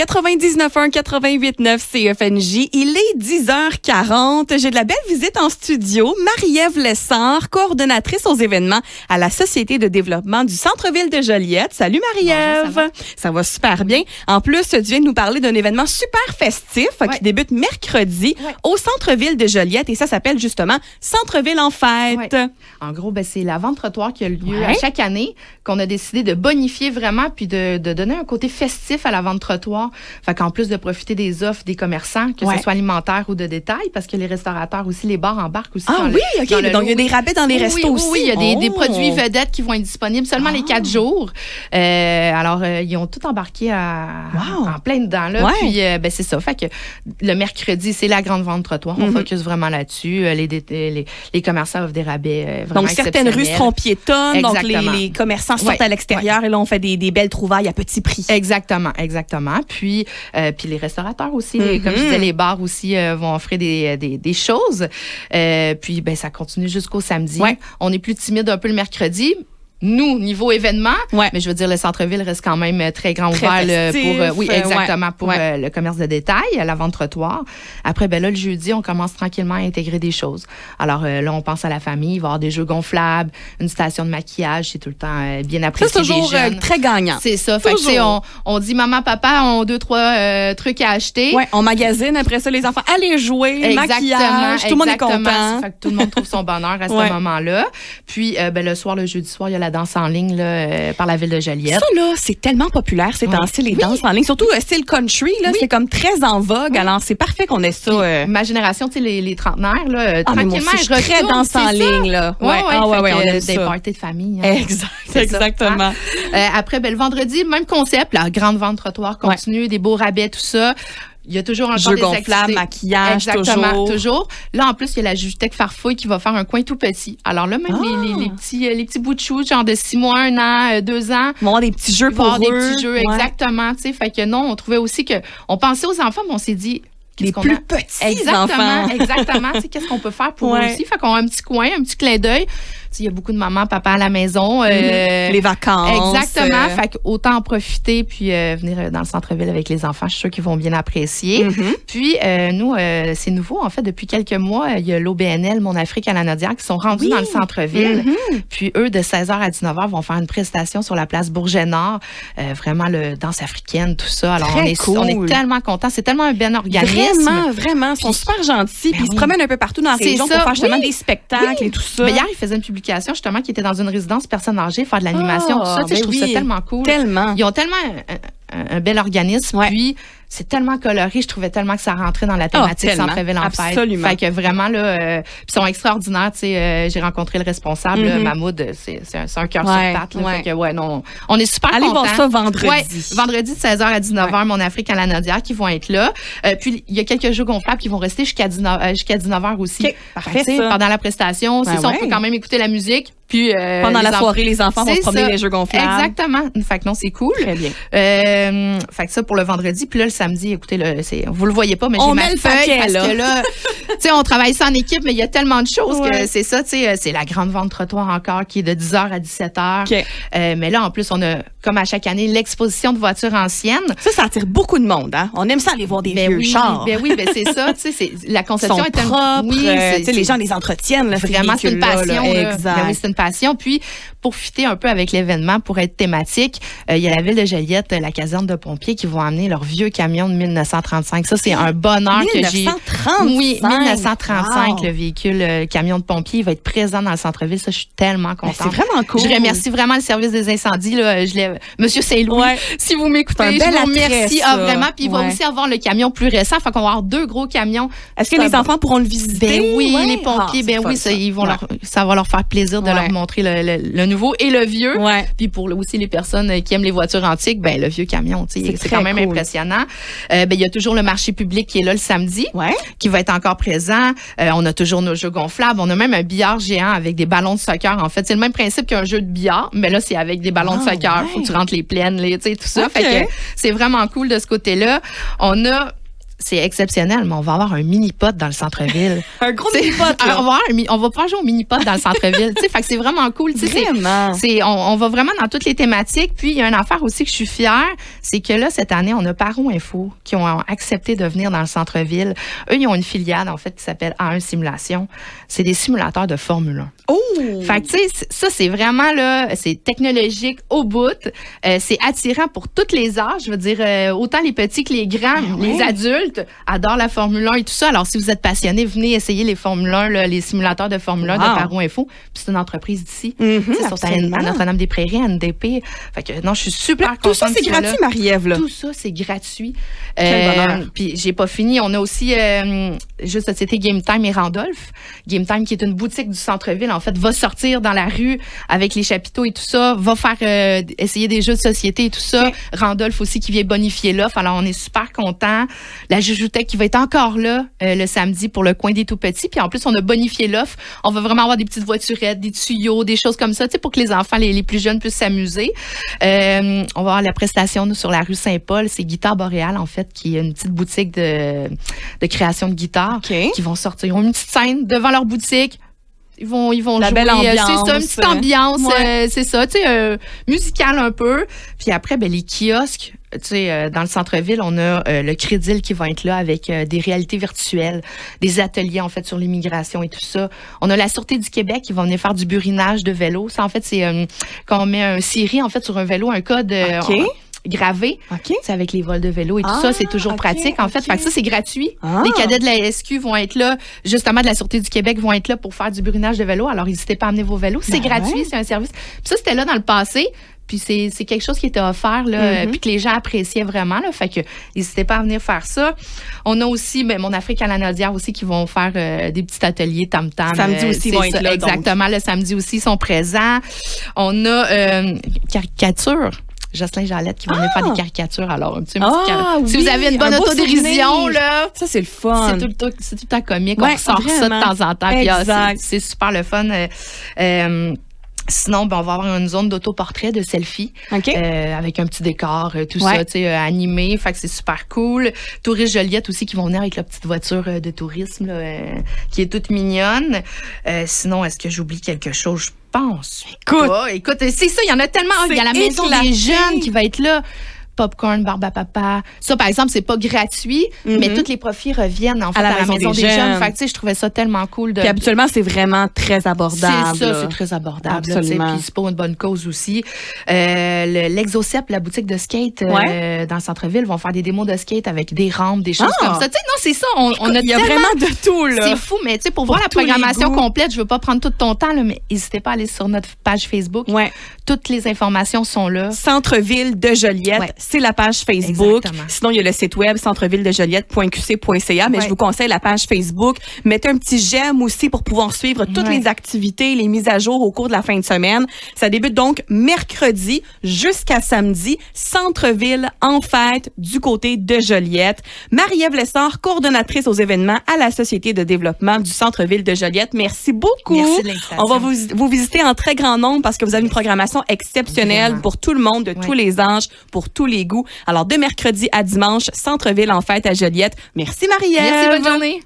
99.1, 88.9 CFNJ. Il est 10h40. J'ai de la belle visite en studio. Marie-Ève Lessard, coordonnatrice aux événements à la Société de développement du Centre-Ville de Joliette. Salut Marie-Ève. Bonjour, ça va super bien. En plus, tu viens de nous parler d'un événement super festif qui débute mercredi au Centre-Ville de Joliette et ça s'appelle justement Centre-Ville en fête. Ouais. En gros, c'est la vente trottoir qui a lieu à chaque année qu'on a décidé de bonifier vraiment puis de donner un côté festif à la vente trottoir. Fait qu'en plus de profiter des offres des commerçants, que ce soit alimentaire ou de détail, parce que les restaurateurs aussi, les bars embarquent aussi. Ah oui, OK. Donc, il y a des rabais dans les restos aussi. Oui, il y a des produits vedettes qui vont être disponibles seulement les 4 jours. Alors, ils ont tout embarqué en plein dedans. Là. Ouais. Puis, c'est ça. Fait que le mercredi, c'est la grande vente trottoir. On focus vraiment là-dessus. Les commerçants offrent des rabais vraiment donc, certaines rues seront piétonnes. Exactement. Donc, les commerçants sortent à l'extérieur et là, on fait des belles trouvailles à petit prix. Exactement. Puis les restaurateurs aussi, comme je disais, les bars aussi vont offrir des choses. Puis, ça continue jusqu'au samedi. Ouais. On est plus timide un peu le mercredi. Nous, niveau événement, mais je veux dire, le centre-ville reste quand même très grand ouvert pour le commerce de détail, la vente trottoir. Après, là, le jeudi, on commence tranquillement à intégrer des choses. Alors là, on pense à la famille, il va y avoir des jeux gonflables, une station de maquillage, c'est tout le temps bien apprécié. C'est toujours très gagnant. C'est ça. Fait que, on dit, maman, papa, ont 2-3 trucs à acheter. Oui, on magasine. Après ça, les enfants, allez jouer, maquillage, tout le monde est content. Fait que tout le monde trouve son bonheur à ce moment-là. Puis, le soir, le jeudi soir, il y a la danse en ligne là, par la ville de Joliette. Ça, là, c'est tellement populaire ces temps-ci, les danses en ligne. Surtout style country, là, c'est comme très en vogue. Alors, c'est parfait qu'on ait ça. Ma génération, tu sais, les trentenaires, là, tranquillement, je suis très danse en ligne. Là. On aime des parties de famille. Exactement. Après, le vendredi, même concept, la grande vente trottoir continue, des beaux rabais, tout ça. Il y a toujours encore des activités. Maquillage, toujours. Là, en plus, il y a la Jujutech Farfouille qui va faire un coin tout petit. Alors là, même les petits bouts de chou, genre de 6 mois, 1 an, 2 ans. Ils vont avoir des petits jeux pour eux. Des petits jeux, exactement. Fait que non, on trouvait aussi qu'on pensait aux enfants, mais on s'est dit... Les plus petits enfants. Exactement. Qu'est-ce qu'on peut faire pour eux aussi? Fait qu'on a un petit coin, un petit clin d'œil. Il y a beaucoup de mamans, papas à la maison. Les vacances. Exactement. Fait qu'autant en profiter puis venir dans le centre-ville avec les enfants. Je suis sûre qu'ils vont bien apprécier. Puis, nous, c'est nouveau. En fait, depuis quelques mois, il y a l'OBNL, Mon Afrique à la Nodière, qui sont rendus dans le centre-ville. Puis, eux, de 16h à 19h, vont faire une prestation sur la place Bourget-Nord. Vraiment, le danse africaine, tout ça. Alors, on est tellement contents. C'est tellement un bel organisme. Vraiment. Ils sont super gentils. Puis, ils se promènent un peu partout dans la région pour faire justement des spectacles et tout ça. Hier, ils faisaient une publication justement qui était dans une résidence personnes âgées, faire de l'animation, tout ça. Je trouve ça tellement cool. Tellement. Ils ont tellement un bel organisme. Puis, c'est tellement coloré. Je trouvais tellement que ça rentrait dans la thématique Centre-ville en fête. Absolument. Fait que vraiment, là, ils sont extraordinaires. Tu sais, j'ai rencontré le responsable, Mahmoud. C'est un cœur sur patte. Fait que, non, on est super contents. Allez voir ça vendredi. Vendredi de 16h à 19h, Mon Afrique à la Nodière qui vont être là. Puis, il y a quelques jeux gonflables qui vont rester jusqu'à 19h aussi. Okay, parfait, ça. Pendant la prestation, c'est ça, on peut quand même écouter la musique. Puis, pendant la soirée, les enfants vont se promener les jeux gonflables. Exactement. Fait que non, c'est cool. Très bien. Fait que ça pour le vendredi. Puis là, le samedi, écoutez, vous le voyez pas, mais j'ai ma feuille parce que là, tu sais, on travaille ça en équipe, mais il y a tellement de choses que c'est ça, tu sais, c'est la grande vente trottoir encore qui est de 10h à 17h. Okay. Mais là, en plus, on a, comme à chaque année, l'exposition de voitures anciennes. Ça attire beaucoup de monde, hein? On aime ça aller voir des vieux chars. C'est ça, tu sais, la conception est propre. Les gens les entretiennent. Là, vraiment, c'est une passion. Exact. Oui, c'est une passion. Puis, pour fitter un peu avec l'événement, pour être thématique, il y a la ville de Joliette, la caserne de pompiers qui vont amener leur vieux camion de 1935. Ça, c'est un bonheur que j'ai. 1935? Oui, 1935, le véhicule camion de pompiers, il va être présent dans le centre-ville. Ça, je suis tellement contente. C'est vraiment cool. Je remercie vraiment le service des incendies. Là, Monsieur Saint-Louis, si vous m'écoutez, je vous remercie vraiment. Puis il va aussi avoir le camion plus récent. Fait qu'on va avoir 2 gros camions. Est-ce que les enfants pourront le visiter? Ben oui, les pompiers, ça va leur faire plaisir de leur montrer le nouveau et le vieux. Puis pour aussi les personnes qui aiment les voitures antiques, le vieux camion, c'est quand même impressionnant. Il y a toujours le marché public qui est là le samedi, qui va être encore présent. On a toujours nos jeux gonflables. On a même un billard géant avec des ballons de soccer. En fait, c'est le même principe qu'un jeu de billard, mais là, c'est avec des ballons de soccer. Faut que tu rentres les plaines, tout ça. Fait que c'est vraiment cool de ce côté-là. On a c'est exceptionnel, mais on va avoir un mini-pot dans le centre-ville. Un gros mini-pot, on va pouvoir jouer au mini-pot dans le centre-ville. Fait que c'est vraiment cool. Vraiment. On va vraiment dans toutes les thématiques. Puis, il y a une affaire aussi que je suis fière, c'est que là, cette année, on a Paro Info qui ont accepté de venir dans le centre-ville. Eux, ils ont une filiale, en fait, qui s'appelle A1 Simulation. C'est des simulateurs de Formule 1. Oh! Fait que, tu sais, ça, c'est vraiment, là, c'est technologique au bout. C'est attirant pour tous les âges. Je veux dire, autant les petits que les grands, les adultes adorent la Formule 1 et tout ça. Alors, si vous êtes passionné, venez essayer les Formule 1, là, les simulateurs de Formule 1 de Paro Info. Puis c'est une entreprise d'ici. C'est sur à Notre-Dame-des-Prairies, à NDP. Fait que, non, je suis super contente. Tout ça, c'est gratuit, Marie-Ève, là. Tout ça, c'est gratuit. Quel bonheur. Puis j'ai pas fini. On a aussi juste société Game Time et Randolph. Game Time, qui est une boutique du centre-ville, en fait, va sortir dans la rue avec les chapiteaux et tout ça, va faire essayer des jeux de société et tout ça. Okay. Randolph aussi qui vient bonifier l'offre. Alors, on est super contents. La Jujoutech qui va être encore là le samedi pour le coin des tout-petits. Puis en plus, on a bonifié l'offre. On va vraiment avoir des petites voiturettes, des tuyaux, des choses comme ça, tu sais, pour que les enfants, les plus jeunes puissent s'amuser. On va avoir la prestation nous, sur la rue Saint-Paul. C'est Guitare Boréal, en fait, qui est une petite boutique de création de guitare. Qui vont sortir. Ils ont une petite scène devant leur boutique. Ils vont la jouer. Belle ambiance. C'est ça, une petite ambiance. C'est ça, tu sais, musicale un peu. Puis après, les kiosques. Tu sais, dans le centre-ville, on a le Crédil qui va être là avec des réalités virtuelles, des ateliers, en fait, sur l'immigration et tout ça. On a la Sûreté du Québec qui va venir faire du burinage de vélo. Ça, en fait, c'est quand on met un Siri, en fait, sur un vélo, un code gravé. C'est avec les vols de vélo et tout ça. C'est toujours pratique, en fait. Fait que ça, c'est gratuit. Les cadets de la SQ vont être là, justement, de la Sûreté du Québec vont être là pour faire du burinage de vélo. Alors, n'hésitez pas à amener vos vélos. C'est gratuit, c'est un service. Puis ça, c'était là dans le passé. Puis c'est quelque chose qui était offert, là, puis que les gens appréciaient vraiment. Là, fait que n'hésitez pas à venir faire ça. On a aussi Mon Afrique à la Nodière aussi qui vont faire des petits ateliers tam-tam. Samedi aussi, ils vont être là. Exactement, le samedi aussi, ils sont présents. On a caricature. Jocelyn Jalette qui va venir faire des caricatures. Alors, un petit si vous avez une bonne autodérision, là. Ça, c'est le fun. C'est tout le temps comique. On ressort ça de temps en temps. Puis, c'est super le fun. Sinon, on va avoir une zone d'autoportrait, de selfie, avec un petit décor, tout ça, tu sais, animé. Fait que c'est super cool. Touristes Joliette aussi qui vont venir avec la petite voiture de tourisme, là, qui est toute mignonne. Sinon, est-ce que j'oublie quelque chose? Je pense. Écoute, c'est ça, il y en a tellement. Il y a la maison des jeunes qui va être là. Popcorn, barbe à papa. Ça, par exemple, c'est pas gratuit, mais tous les profits reviennent en fait à la maison des jeunes. Fait que, tu sais, je trouvais ça tellement cool. Puis habituellement, c'est vraiment très abordable. C'est ça, c'est très abordable. Absolument. Puis c'est pour une bonne cause aussi. L'Exocep, la boutique de skate dans le centre-ville, vont faire des démos de skate avec des rampes, des choses comme ça. Tu sais, non, c'est ça. Il y a vraiment de tout, là. C'est fou, mais tu sais, pour voir la programmation complète, je veux pas prendre tout ton temps, là, mais n'hésitez pas à aller sur notre page Facebook. Toutes les informations sont là. Centre-ville de Joliette. C'est la page Facebook. Exactement. Sinon, il y a le site web centreville-de-joliette.qc.ca. Mais je vous conseille la page Facebook. Mettez un petit j'aime aussi pour pouvoir suivre toutes les activités, les mises à jour au cours de la fin de semaine. Ça débute donc mercredi jusqu'à samedi. Centre-ville en fête du côté de Joliette. Marie-Ève Lessard, coordonnatrice aux événements à la Société de développement du centre-ville de Joliette. Merci beaucoup. Merci de l'invitation. On va vous visiter en très grand nombre parce que vous avez une programmation exceptionnelle pour tout le monde, de tous les âges, pour tous les goûts. Alors, de mercredi à dimanche, Centre-ville en fête à Joliette. Merci, Marie-Ève. Merci, bonne journée.